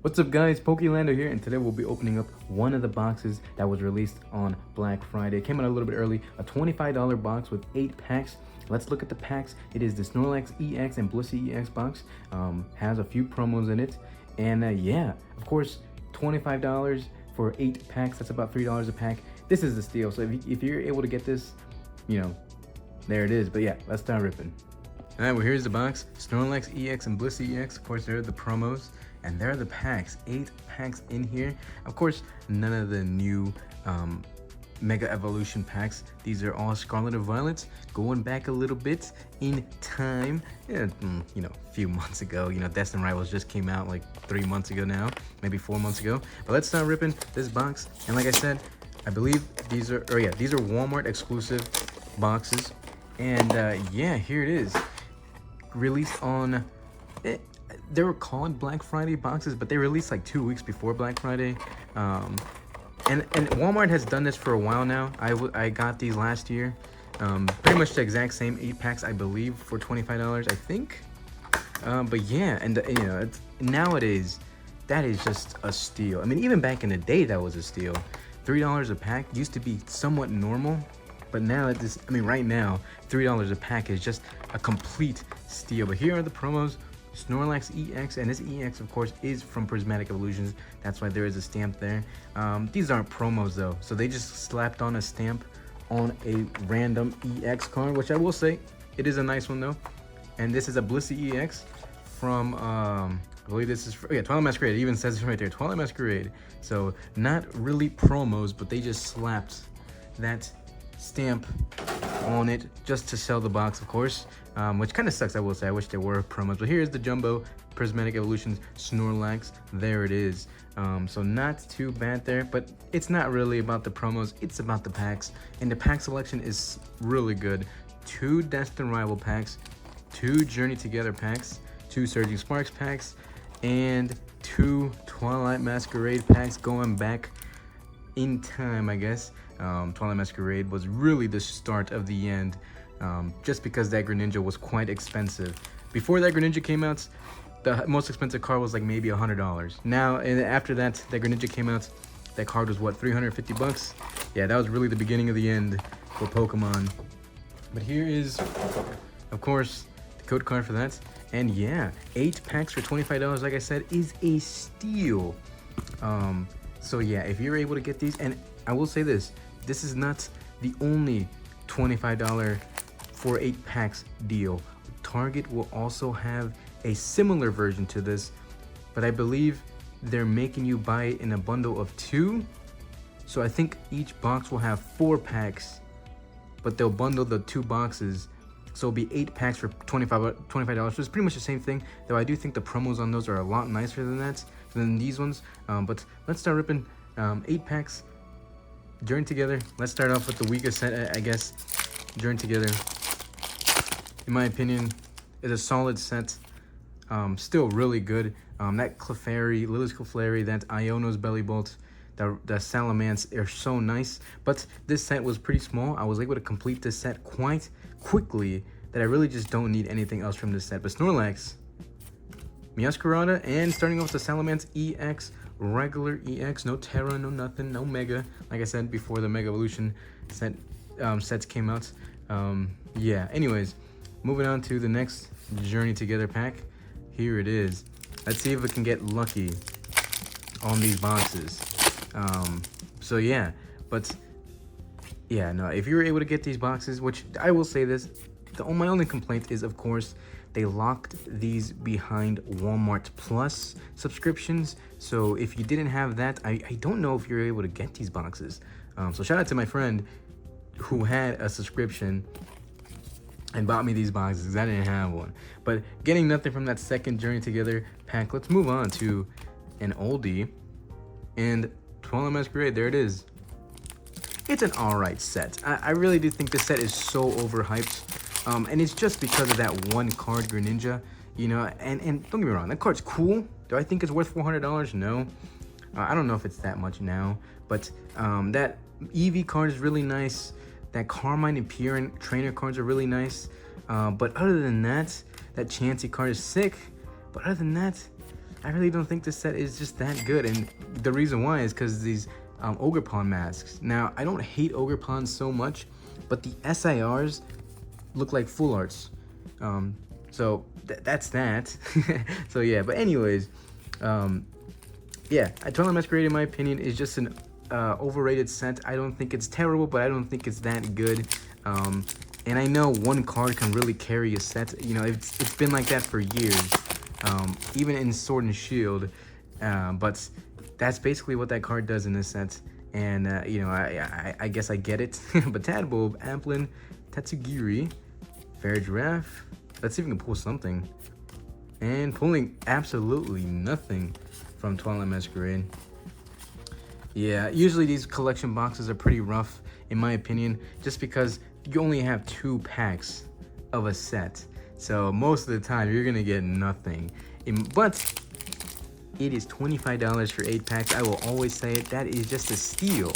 What's up guys, Pokélando here, and today we'll be opening up one of the boxes that was released on Black Friday. It came out a little bit early, a $25 box with 8 packs. Let's look at the packs. It is the Snorlax EX and Blissey EX box. Has a few promos in it, and yeah, of course, $25 for 8 packs, that's about $3 a pack. This is the steal, so if you're able to get this, you know, there it is. But yeah, let's start ripping. Alright, well here's the box. Snorlax EX and Blissey EX, of course, there are the promos. And there are the packs, 8 packs in here. Of course, none of the new Mega Evolution packs. These are all Scarlet and Violet, going back a little bit in time. Yeah, you know, a few months ago. You know, Destined Rivals just came out like 3 months ago now, maybe 4 months ago. But let's start ripping this box. And like I said, I believe these are, these are Walmart exclusive boxes. And yeah, here it is. Released on... They were called Black Friday boxes, but they released like 2 weeks before Black Friday. And Walmart has done this for a while now. I got these last year. Pretty much the exact same 8 packs, I believe, for $25, I think. But yeah, and you know, nowadays, that is just a steal. I mean, even back in the day, that was a steal. $3 a pack used to be somewhat normal. But now, right now, $3 a pack is just a complete steal. But here are the promos. Snorlax EX, and this EX of course is from Prismatic Evolutions. That's why there is a stamp there. These aren't promos though, so they just slapped on a stamp on a random EX card, which I will say it is a nice one though. And this is a Blissey EX from I believe this is for, yeah, Twilight Masquerade. It even says it right there, Twilight Masquerade. So not really promos, but they just slapped that stamp on it just to sell the box, of course, which kind of sucks, I will say. I wish there were promos. But here's the Jumbo Prismatic Evolutions Snorlax. There it is. So not too bad there, but it's not really about the promos, it's about the packs. And the pack selection is really good. 2 Destined Rival packs, 2 Journey Together packs, 2 Surging Sparks packs, and 2 Twilight Masquerade packs going back in time, I guess. Twilight Masquerade was really the start of the end, just because that Greninja was quite expensive. Before that Greninja came out, the most expensive card was like maybe $100. Now, and after that Greninja came out, that card was what, 350 bucks? Yeah, that was really the beginning of the end for Pokemon. But here is, of course, the code card for that. And yeah, 8 packs for $25, like I said, is a steal. So yeah, if you're able to get these, and I will say this is not the only $25 for 8 packs deal. Target will also have a similar version to this, but I believe they're making you buy it in a bundle of 2. So I think each box will have 4 packs, but they'll bundle the 2 boxes. So it'll be 8 packs for $25. So it's pretty much the same thing, though I do think the promos on those are a lot nicer than these ones. But let's start ripping 8 packs. Journey Together. Let's start off with the weakest set, I guess. Journey Together, in my opinion, is a solid set. Still really good. That Clefairy, Lily's Clefairy, that Iono's Belly Bolt, the Salamence are so nice. But this set was pretty small. I was able to complete this set quite quickly, that I really just don't need anything else from this set. But Snorlax, Meowscarada, and starting off with the Salamence EX, regular EX, no Terra, no nothing, no Mega. Like I said before, the Mega Evolution sets came out. Yeah, anyways, moving on to the next Journey Together pack. Here it is. Let's see if we can get lucky on these boxes. So yeah, but yeah, no, if you're able to get these boxes, which I will say this, my only complaint is, of course, they locked these behind Walmart Plus subscriptions. So if you didn't have that, I don't know if you're able to get these boxes. So shout out to my friend who had a subscription and bought me these boxes because I didn't have one. But getting nothing from that second Journey Together pack, let's move on to an oldie. And Twilight Masquerade, there it is. It's an alright set. I really do think this set is so overhyped. And it's just because of that one card, Greninja, you know, and don't get me wrong, that card's cool. Do I think it's worth $400? No. I don't know if it's that much now, but that Eevee card is really nice. That Carmine and Piran trainer cards are really nice. But other than that, that Chansey card is sick. But other than that, I really don't think this set is just that good, and the reason why is because these Ogerpon masks. Now, I don't hate Ogerpon so much, but the SIRs look like full arts. So that's that. So yeah, but anyways, yeah, Twilight Masquerade, in my opinion, is just an overrated set. I don't think it's terrible, but I don't think it's that good. And I know one card can really carry a set. You know, it's been like that for years, even in Sword and Shield. But that's basically what that card does in this set. And you know, I guess I get it. But Tadbulb, Amplin, Tatsugiri, Fair Giraffe. Let's see if we can pull something. And pulling absolutely nothing from Twilight Masquerade. Yeah, usually these collection boxes are pretty rough, in my opinion, just because you only have 2 packs of a set. So most of the time, you're gonna get nothing. But it is $25 for 8 packs. I will always say it. That is just a steal.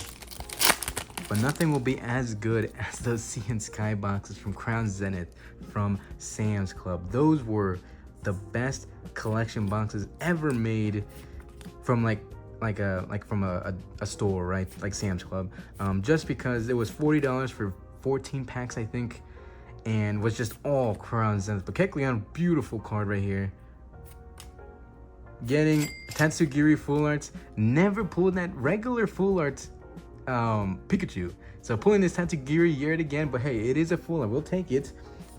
But nothing will be as good as those Sea and Sky boxes from Crown Zenith, from Sam's Club. Those were the best collection boxes ever made from from a store, right? Like Sam's Club. Just because it was $40 for 14 packs, I think, and was just all Crown Zenith. But Kecleon, beautiful card right here. Getting Tatsugiri full arts. Never pulled that regular full arts Pikachu. So pulling this Tatsugiri yet again, but hey, it is a full art. We'll take it.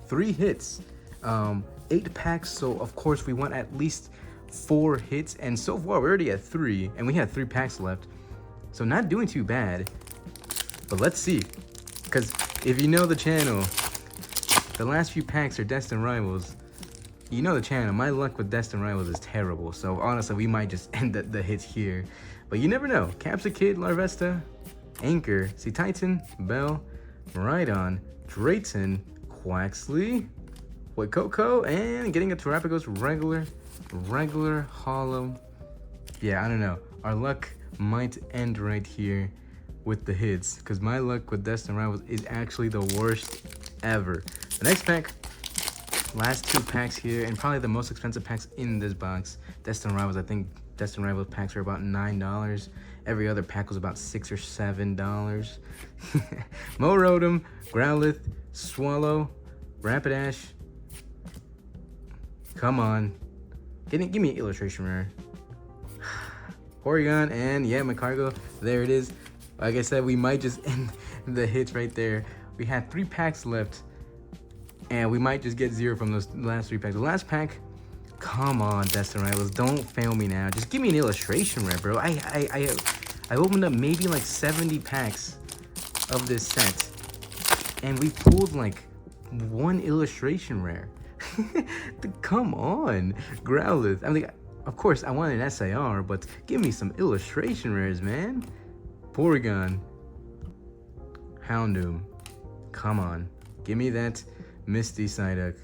3 hits, 8 packs. So of course we want at least 4 hits, and so far we're already at 3, and we have 3 packs left. So not doing too bad. But let's see, because if you know the channel, the last few packs are Destined Rivals. You know the channel, my luck with Destined Rivals is terrible. So honestly, we might just end the hits here. But you never know. Capsakid, Larvesta, Anchor, Sea Titan, Bell, Rhydon, Drayton, Quaxley, Coco, and getting a Terapagos regular hollow. Yeah, I don't know. Our luck might end right here with the hits, because my luck with Destined Rivals is actually the worst ever. The next pack, last 2 packs here, and probably the most expensive packs in this box. Destined Rivals, I think Destined Rivals packs are about $9. Every other pack was about $6 or $7. Morodim, Growlithe, Swallow, Rapidash. Come on. Give me an illustration rare. Porygon, and yeah, my cargo. There it is. Like I said, we might just end the hits right there. We had 3 packs left, and we might just get 0 from those last 3 packs. The last pack, come on, Destined Rivals, don't fail me now. Just give me an illustration rare, bro. I opened up maybe like 70 packs of this set, and we pulled like 1 illustration rare. Come on, Growlithe. I mean, of course, I want an SIR, but give me some illustration rares, man. Porygon, Houndoom. Come on, give me that Misty Psyduck.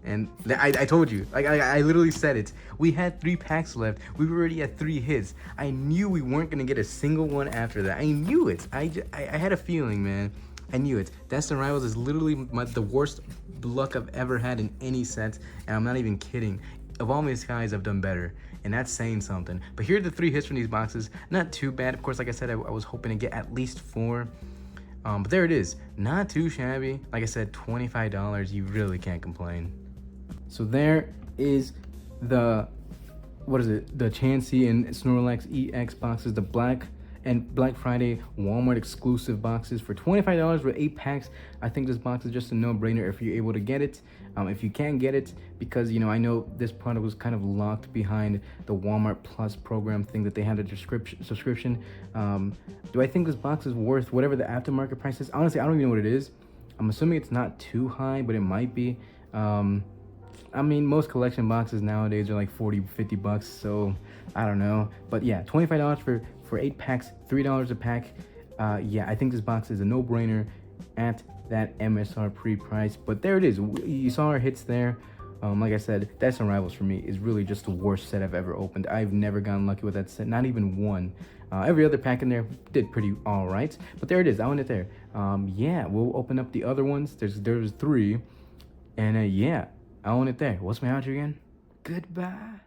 And I told you, like I literally said it. We had 3 packs left. We were already at 3 hits. I knew we weren't gonna get a single one after that. I knew it. I had a feeling, man. I knew it. Destined Rivals is literally the worst luck I've ever had in any set, and I'm not even kidding. Of all my skies, I've done better, and that's saying something. But here are the 3 hits from these boxes. Not too bad. Of course, like I said, I was hoping to get at least 4. But there it is. Not too shabby. Like I said, $25. You really can't complain. So there is the, the Chansey and Snorlax EX boxes, the Black Friday Walmart exclusive boxes for $25 with 8 packs. I think this box is just a no-brainer if you're able to get it. If you can't get it, because you know, I know this product was kind of locked behind the Walmart Plus program thing that they had a subscription. Do I think this box is worth whatever the aftermarket price is? Honestly, I don't even know what it is. I'm assuming it's not too high, but it might be. I mean, most collection boxes nowadays are like 40, 50 bucks, so I don't know. But yeah, $25 for 8 packs, $3 a pack. Yeah, I think this box is a no-brainer at that MSR pre-price. But there it is. You saw our hits there. Like I said, Destined Rivals for me is really just the worst set I've ever opened. I've never gotten lucky with that set, not even one. Every other pack in there did pretty all right. But there it is. I want it there. Yeah, we'll open up the other ones. There's 3. And yeah, I own it there. What's my outro again? Goodbye.